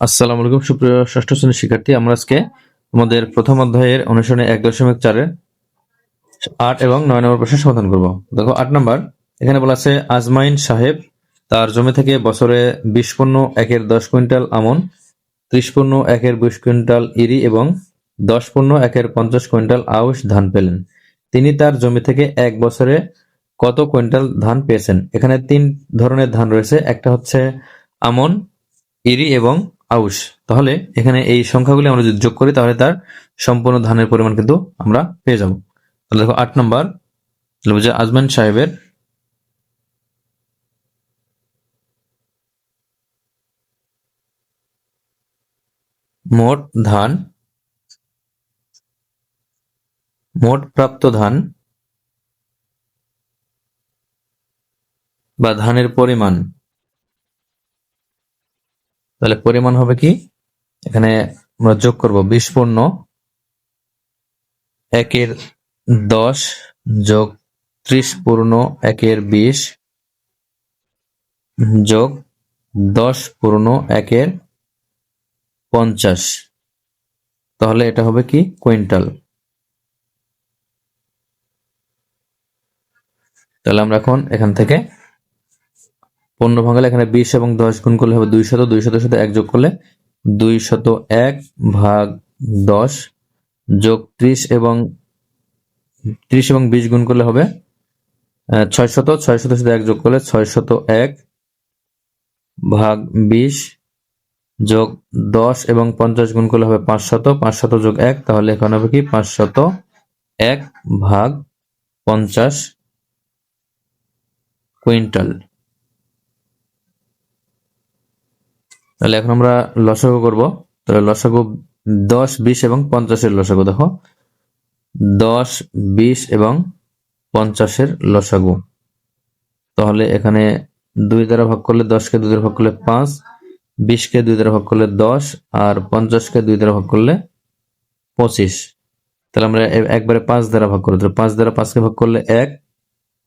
আসসালামু আলাইকুম সুপ্রিয় ষষ্ঠ শ্রেণীর শিক্ষার্থী। আমরা আজকে আমাদের প্রথম অধ্যায়ের অনুশীলনী 1.4-এর 8 এবং 9 নম্বর প্রশ্নের সমাধান করব। দেখো 8 নম্বর, এখানে বলা আছে আজমাইন সাহেব তার জমি থেকে বছরে 20.1-10 কুইন্টাল আমন, 30.1-20 কুইন্টাল ইরি এবং 10.1-50 কুইন্টাল আউশ ধান পেলেন। তিনি তার জমি থেকে এক বছরে কত কুইন্টাল ধান পেয়েছেন? এখানে তিন ধরনের ধান রয়েছে, একটা হচ্ছে আমন, ইরি এবং আউশ। তাহলে এখানে এই সংখ্যাগুলি আমরা যদি যোগ করি তাহলে তার সম্পূর্ণ ধানের পরিমাণ কিন্তু আমরা পেয়ে যাব। তাহলে দেখো 8 নম্বর, যে আজমান সাহেবের মোট ধান, মোট প্রাপ্ত ধান বা ধানের পরিমাণ, তাহলে পরিমাণ হবে কি? এখানে আমরা যোগ করব 20.1-10 যোগ 30.1-20 যোগ 10.1-50, তাহলে এটা হবে কি? কুইন্টাল। তাহলে আমরা এখন এখান থেকে পূর্ণ ভাঙালে এখানে 20 এবং 10 গুণ করলে হবে 200, 200 সাথে 1 যোগ করলে 201/10 যোগ 30 এবং 20 গুণ করলে হবে 600, 600 সাথে 1 যোগ করলে 601/20 যোগ 10 এবং 50 গুণ করলে হবে 500, 500 যোগ 1, তাহলে এখন হবে কি? 501/50 কুইন্টাল। তাহলে এখন আমরা লসাগু করব। তাহলে লসাগু 10, 20 এবং 50-এর লসাগু দেখো, 10, 20 এবং 50-এর লসাগু। তাহলে এখানে 2 দ্বারা ভাগ করলে, 10-কে 2 দ্বারা ভাগ করলে 5, 20-কে 2 দ্বারা ভাগ করলে 10 আর 50-কে 2 দ্বারা ভাগ করলে 25। তাহলে আমরা একবারে 5 দ্বারা ভাগ করবো। 5 দ্বারা 5-কে ভাগ করলে 1,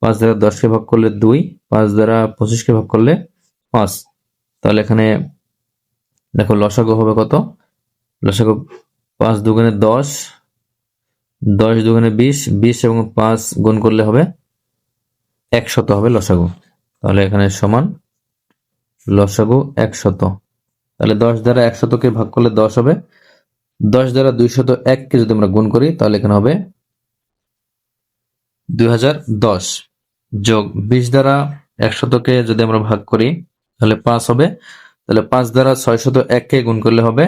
5 দ্বারা 10-কে ভাগ করলে 2, 5 দ্বারা 25-কে ভাগ করলে 5। তাহলে এখানে দেখো লসাগু হবে কত? লসাগু 5 দুগুণে 10, 10 দুগুণে 20, 20 এবং 5 গুণ করলে হবে 100 হবে লসাগু। তাহলে এখানে সমান লসাগু 100। তাহলে 10 দ্বারা 100-কে ভাগ করলে 10 হবে, 10 দ্বারা 201-কে যদি আমরা গুণ করি তাহলে এখানে হবে 2010 যোগ 20 দ্বারা 100-কে যদি আমরা ভাগ করি তাহলে 5 হবে। তাহলে 5 দ্বারা 601-কে গুণ করলে হবে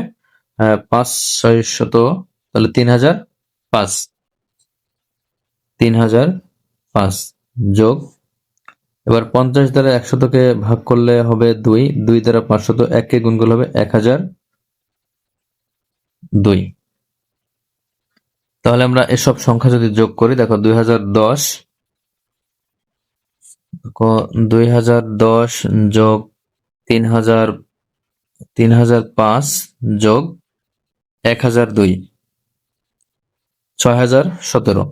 5 600, তাহলে 3005, 3005 যোগ, এবার 50 দ্বারা 100-কে ভাগ করলে হবে 2, 2 দ্বারা 501-কে গুণ করলে হবে 1002। তাহলে আমরা এসব সংখ্যা যদি যোগ করি, দেখো 2010 যোগ 3005 যোগ 1002, 6017।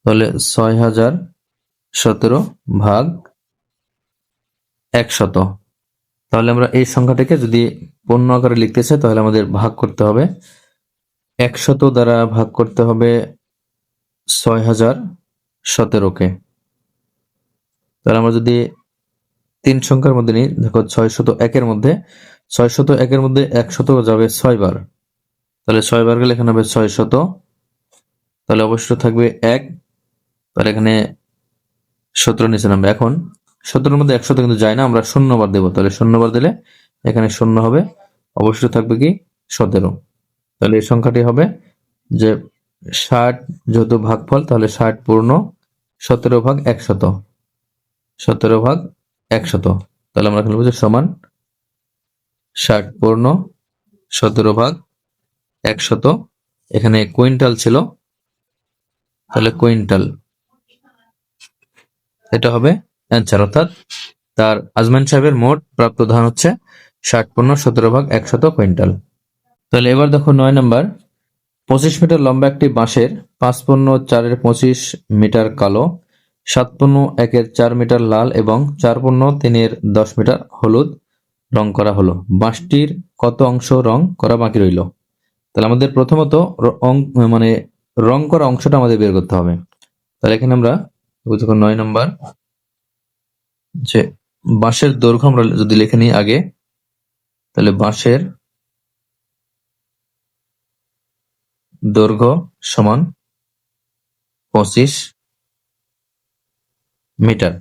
তাহলে 6017 ভাগ 100। তাহলে আমরা এই সংখ্যাটাকে যদি পূর্ণ আকারে লিখতে চাই তাহলে আমাদের ভাগ করতে হবে, 100 দ্বারা ভাগ করতে হবে 6017-কে। তাহলে আমরা যদি 3 সংখ্যার মধ্যে নিই, দেখো 601-এর মধ্যে 100 যাবে 6 বার, তাহলে 6 বার গেলে এখানে হবে 600, তাহলে অবশ্যই থাকবে 1, তাহলে এখানে 17 নিচে নামবে। এখন 17-এর মধ্যে 100 কিন্তু যায় না, আমরা 0 বার দেবো, তাহলে 0 বার দিলে এখানে 0 হবে, অবশ্যই থাকবে কি? 17। তাহলে এই সংখ্যাটি হবে যে 60, যেহেতু ভাগফল, তাহলে 60 পূর্ণ 17/100, 17/100। তাহলে আমরা এখানে বলছি সমান 60 পূর্ণ 17/100। এখানে কুইন্টাল ছিল, তাহলে কুইন্টাল, এটা হবে অ্যান্সার। অর্থাৎ তার আজমান সাহেবের মোট প্রাপ্ত ধান হচ্ছে 60 পূর্ণ 17/100 কুইন্টাল। তাহলে এবার দেখো 9 নম্বর, 25 মিটার লম্বা একটি বাঁশের 5.4-25 মিটার কালো, 7.1-4 মিটার লাল এবং 4.3-10 মিটার হলুদ রং করা হলো। বাঁশটির কত অংশ রং করা বাকি রইল? তাহলে আমাদের প্রথমত মানে রং করা অংশটা আমাদের বের করতে হবে। তাহলে এখানে আমরা দেখো 9 নম্বর যে বাঁশের দৈর্ঘ্য আমরা যদি লিখে নিই আগে, তাহলে বাঁশের দৈর্ঘ্য সমান 25 মিটার।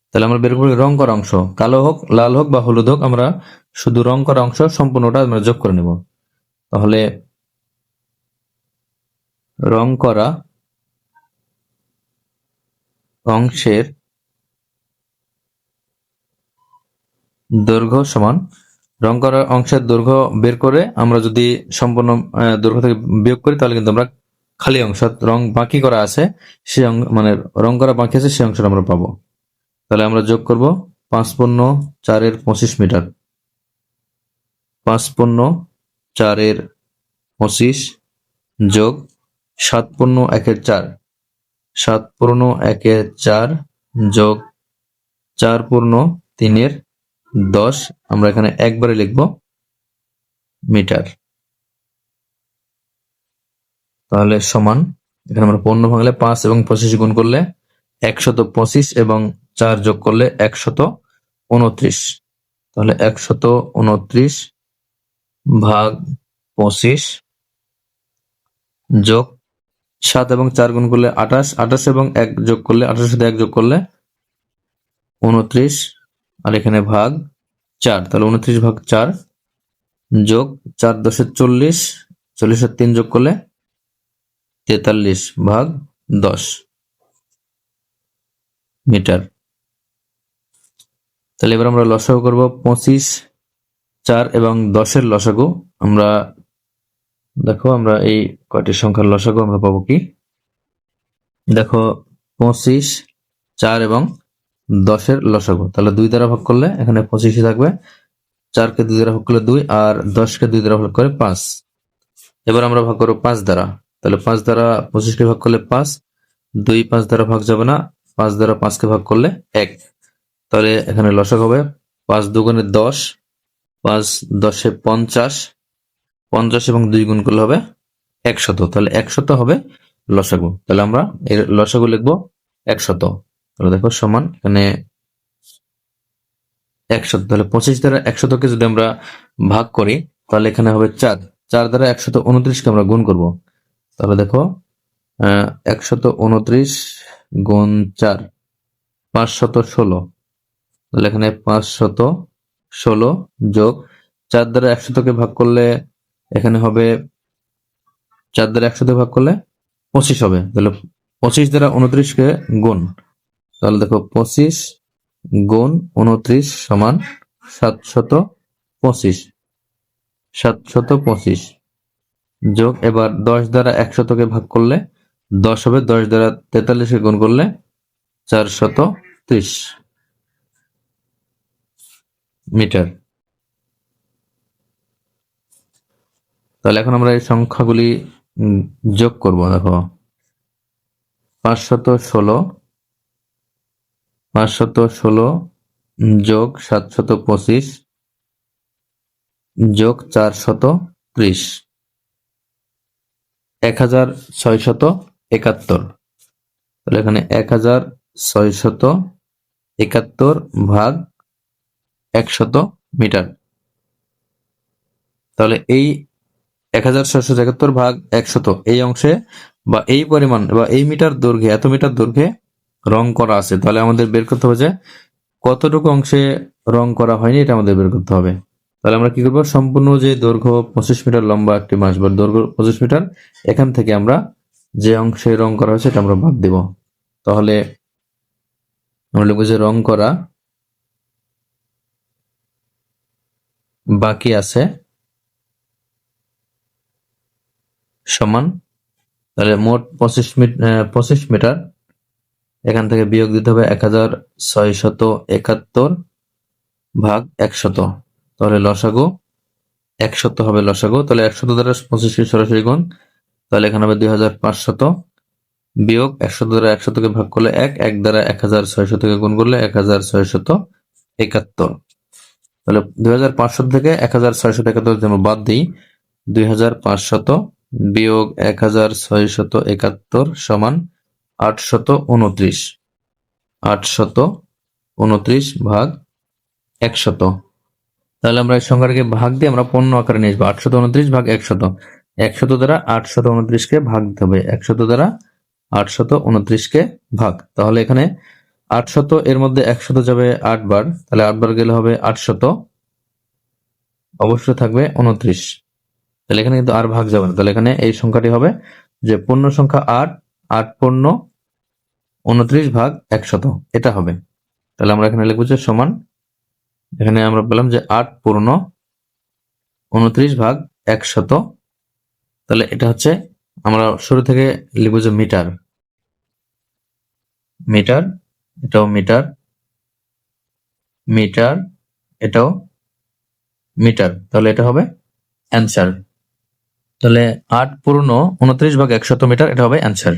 তাহলে আমরা বের করি রং করা অংশ, কালো হোক, লাল হোক বা হলুদ হোক, আমরা শুধু রং করা অংশ সম্পূর্ণটা আমরা যোগ করে নেব। তাহলে রং করা অংশের দৈর্ঘ্য সমান, রং করা অংশের দৈর্ঘ্য বের করে আমরা যদি সম্পূর্ণ দৈর্ঘ্য থেকে বিয়োগ করি, তাহলে কিন্তু আমরা খালি অংশ, রং বাকি করা আছে সে মানে রং করা বাকি আছে সেই অংশটা আমরা পাবো। তাহলে আমরা যোগ করব 5×4=25 মিটার, 5×4=25 যোগ 7×1=4, 7×1=4 যোগ 4×3=10, আমরা এখানে একবারে লিখব মিটার। তাহলে সমান, এখানে আমরা 15 ভাঙলে 5 এবং 25 গুণ করলে 125 এবং 4 যোগ করলে 129। তাহলে 129 ভাগ 25 যোগ 7 এবং 4 গুণ করলে 28, 28 এবং 1 যোগ করলে 28 সাথে 1 যোগ করলে 29, আর এখানে ভাগ 4, তাহলে 29 ভাগ 4 যোগ 4 × 10 = 40, 40 আর 3 যোগ করলে 43 ভাগ 10 মিটার। তাহলে এবার আমরা লসাগু করব 25, 4 এবং 10 এর লসাগু। আমরা দেখো আমরা এই কয়টি সংখ্যার লসাগু আমরা পাবো কি, দেখো 25, 4 এবং 10 এর লসাগু। তাহলে 2 দ্বারা ভাগ করলে এখানে 25 থাকবে, 4 কে 2 দ্বারা ভাগ করলে 2, আর 10 কে 2 দ্বারা ভাগ করে 5। এবার আমরা ভাগ করব 5 দ্বারা, তাহলে 5 দ্বারা 25 কে ভাগ করলে 5, 2 5 দ্বারা ভাগ যাবে না, 5 দ্বারা 5 কে ভাগ করলে 1। তাহলে এখানে লসাগু হবে 5 দুগুণে 10, 5 10 50, 50 এবং 2 গুণ করলে হবে 100। তাহলে 100 হবে লসাগু। তাহলে আমরা এর লসাগু লিখবো 100। তাহলে দেখো সমান এখানে 100। তাহলে 25 দ্বারা 100 কে যদি আমরা ভাগ করি, তাহলে এখানে হবে 4, 4 দ্বারা 129 কে আমরা গুণ করব। তাহলে দেখো 129 গুণ 4 516, তাহলে এখানে 516 যোগ 4 দ্বারা 100 কে ভাগ করলে এখানে হবে 4 দ্বারা 100 ভাগ করলে 25 হবে। তাহলে 25 দ্বারা 29 কে গুণ, তাহলে দেখো 25 গুণ 29 সমান 725, 725 যোগ এবার 10 দ্বারা 100 কে ভাগ করলে 10 হবে, 10 দ্বারা 43 কে গুণ করলে 430 মিটার। তাহলে এখন আমরা এই সংখ্যাগুলি যোগ করব। দেখো 516 যোগ 725 যোগ 430, 1671। তাহলে এখানে 1671 ভাগ 100 মিটার। তাহলে এই 1671 ভাগ 100 এই অংশে বা এই পরিমাণ বা এই মিটার দৈর্ঘ্যে, এত মিটার দৈর্ঘ্যে রং করা আছে। তাহলে আমাদের বের করতে হবে যে কতটুকু অংশে রং করা হয়নি, এটা আমাদের বের করতে হবে। তাহলে আমরা কি করবো, সম্পূর্ণ যে দৈর্ঘ্য 25 মিটার লম্বা একটি বাঁশ বা দৈর্ঘ্য 25 মিটার, এখান থেকে আমরা যে অংশে রং করা হয়েছে এটা আমরা বাদ দেব। তাহলে আমরা লিখবো যে রং করা বাকি আছে সমান, তাহলে মোট 25 মিটার, এখান থেকে বিয়োগ দিতে হবে 1671 ভাগ 100। তাহলে লসাগু 100 হবে লসাগু। তাহলে 100 দ্বারা 25 কে সরাসরি গুণ, তাহলে এখানে হবে 2500 বিয়োগ 100 দ্বারা 100 কে ভাগ করলে 1, 1 দ্বারা 1600 কে গুণ করলে 1671। তাহলে 2500 থেকে 1671 যদি আমরা বাদ দিই, 2500 বিয়োগ 1671 সমান 829। 829 ভাগ 100। তাহলে আমরা এই সংখ্যাটাকে ভাগ দিয়ে আমরা পূর্ণ আকারে নিয়ে আসবো। 829 ভাগ 100। 100 দ্বারা 829কে ভাগ দিতে হবে। 100 দ্বারা 829কে ভাগ। তাহলে এখানে 800 এর মধ্যে 100 যাবে 8 বার, তাহলে 8 বার গেলে হবে 800, অবশ্যই থাকবে 29। তাহলে এখানে কিন্তু আর ভাগ যাবে না। তাহলে এখানে এই সংখ্যাটি হবে যে পূর্ণ সংখ্যা 8, 8 পূর্ণ 29 ভাগ 100, এটা হবে। তাহলে আমরা এখানে লিখবো যে সমান, এখানে আমরা পেলাম যে 8 পূর্ণ 29 ভাগ 100। তাহলে এটা হচ্ছে আমরা শুরু থেকে লিখবো যে মিটার। মিটার, এটাও মিটার, মিটার, এটাও মিটার। তাহলে এটা হবে অ্যান্সার। তাহলে 8 পূর্ণ 29 ভাগ 100 মিটার, এটা হবে অ্যান্সার।